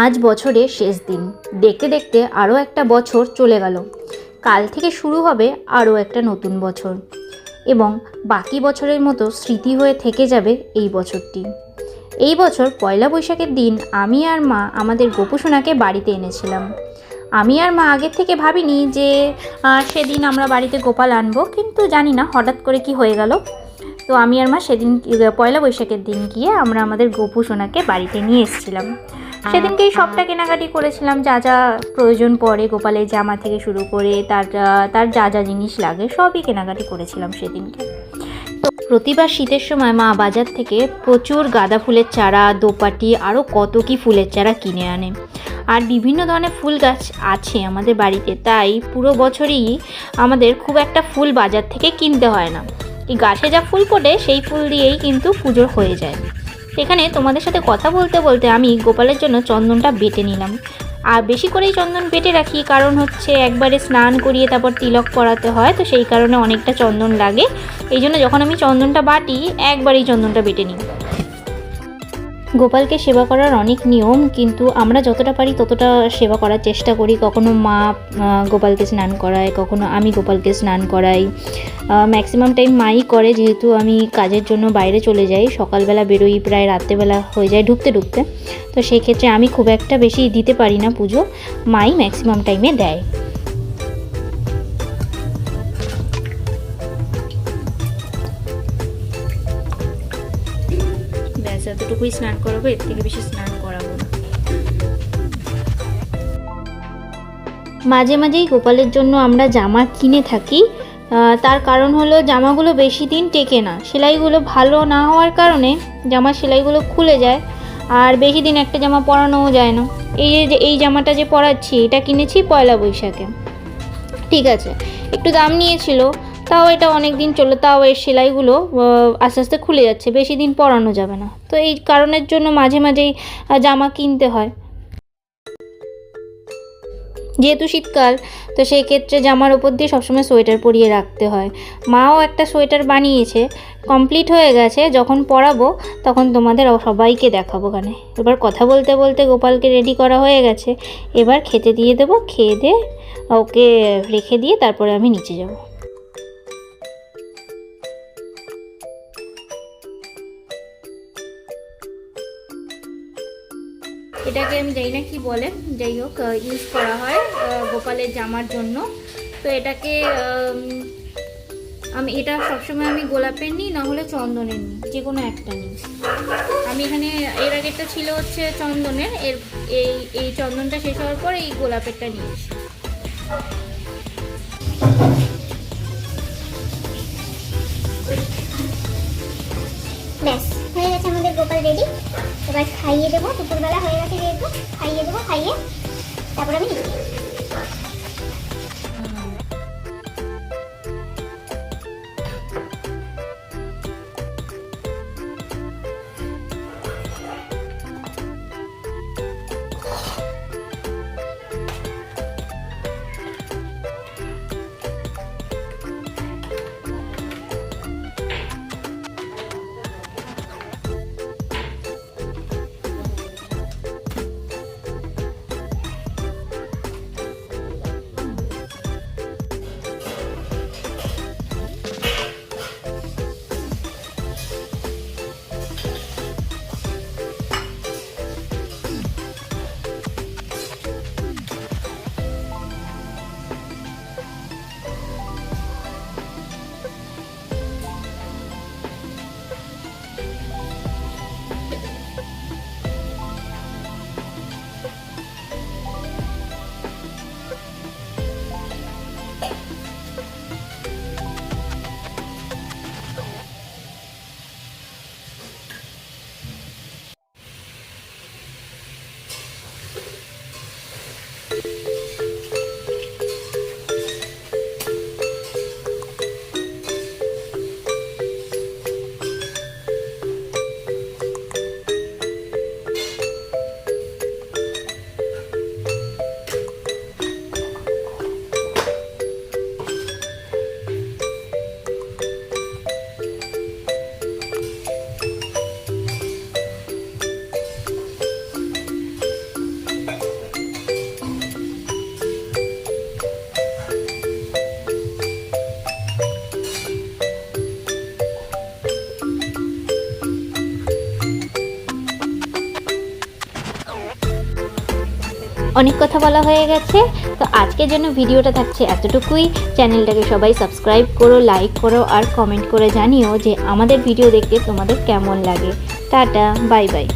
আজ বছরের শেষ দিন। দেখতে দেখতে আরও একটা বছর চলে গেল। কাল থেকে শুরু হবে আরও একটা নতুন বছর, এবং বাকি বছরের মতো স্মৃতি হয়ে থেকে যাবে এই বছরটি। এই বছর পয়লা বৈশাখের দিন আমি আর মা আমাদের গোপু সোনাকে বাড়িতে এনেছিলাম। আমি আর মা আগের থেকে ভাবিনি যে সেদিন আমরা বাড়িতে গোপাল আনবো, কিন্তু জানি না হঠাৎ করে কি হয়ে গেল। তো আমি আর মা সেদিন পয়লা বৈশাখের দিন গিয়ে আমরা আমাদের গোপু সোনাকে বাড়িতে নিয়ে এসেছিলাম। সেদিনকেই সবটা কেনাকাটি করেছিলাম, যা যা প্রয়োজন পড়ে গোপালের জামা থেকে শুরু করে তার যা যা জিনিস লাগে সবই কেনাকাটি করেছিলাম সেদিনকে। তো প্রতিবার শীতের সময় মা বাজার থেকে প্রচুর গাঁদা ফুলের চারা, দোপাটি, আরও কত কি ফুলের চারা কিনে আনে। আর বিভিন্ন ধরনের ফুল গাছ আছে আমাদের বাড়িতে, তাই পুরো বছরই আমাদের খুব একটা ফুল বাজার থেকে কিনতে হয় না। এই গাছে যা ফুল ফোটে সেই ফুল দিয়েই কিন্তু পুজো হয়ে যায়। এখানে তোমাদের সাথে কথা বলতে বলতে আমি গোপালের জন্য চন্দনটা বেটে নিলাম। আর বেশি করেই চন্দন বেটে রাখি, কারণ হচ্ছে একবারে স্নান করিয়ে তারপর তিলক পরাতে হয়, তো সেই কারণে অনেকটা চন্দন লাগে। এই জন্য যখন আমি চন্দনটা বাটি একবারেই চন্দনটা বেটে নিই। গোপালকে সেবা করার অনেক নিয়ম, কিন্তু আমরা যতটা পারি ততটা সেবা করার চেষ্টা করি। কখনো মা গোপালকে স্নান করায়, কখনো আমি গোপালকে স্নান করাই। ম্যাক্সিমাম টাইম মাই করে, যেহেতু আমি কাজের জন্য বাইরে চলে যাই, সকালবেলা বেরোই, প্রায় রাত্রেবেলা হয়ে যায় ঢুকতে ঢুকতে। তো সেই ক্ষেত্রে আমি খুব একটা বেশি দিতে পারি না পুজো, মাই ম্যাক্সিমাম টাইমে দেয়। এতটুকুই স্নান করাবো, এর থেকে বেশি স্নান করাবো না। মাঝে মাঝেই গোপালের জন্য আমরা জামা কিনে থাকি। তার কারণ হলো জামাগুলো বেশি দিন টেকে না, সেলাইগুলো ভালো না হওয়ার কারণে জামার সেলাইগুলো খুলে যায়, আর বেশি দিন একটা জামা পরানোও যায় না। এই জামাটা যে পরাচ্ছি এটা কিনেছি পয়লা বৈশাখে, ঠিক আছে, একটু দাম নিয়েছিল, তাও এটা অনেক দিন চললো, তাও এর সেলাইগুলো আস্তে আস্তে খুলে যাচ্ছে, বেশি দিন পরানো যাবে না। তো এই কারণের জন্য মাঝে মাঝেই জামা কিনতে হয়। যেহেতু শীতকাল, তো সেই ক্ষেত্রে জামার ওপর দিয়ে সবসময় সোয়েটার পরিয়ে রাখতে হয়। মাও একটা সোয়েটার বানিয়েছে, কমপ্লিট হয়ে গেছে, যখন পরাবো তখন তোমাদের সবাইকে দেখাবো। ওখানে এবার কথা বলতে বলতে গোপালকে রেডি করা হয়ে গেছে, এবার খেতে দিয়ে দেবো, খেয়ে দিয়ে ওকে রেখে দিয়ে তারপরে আমি নিচে যাব। এটাকে আমি জানি না কি বলে, যাই হোক ইউজ করা হয় গোপালের জামার জন্য। তো এটাকে এটা সবসময় আমি গোলাপের নিই, না হলে চন্দনের নিই, যে কোনো একটা নিই। আমি এখানে এর আগেরটা ছিল হচ্ছে চন্দনের, এই চন্দনটা শেষ হওয়ার পর এই গোলাপেরটা নিয়েছি। ব্যাস হয়ে গেছে আমাদের গোপাল রেডি। এবার খাইয়ে দেবো, দুপুরবেলা হয়ে গেছে যেহেতু, খাইয়ে দেবো, খাইয়ে তারপর আমি নিয়ে যাবো। অনেক কথা বলা হয়ে গেছে। তো আজকের জন্য ভিডিওটা থাকছে এতটুকুই। চ্যানেলটাকে সবাই সাবস্ক্রাইব করো, লাইক করো আর কমেন্ট করে জানিও যে আমাদের ভিডিও দেখতে তোমাদের কেমন লাগে। Tata, bye bye.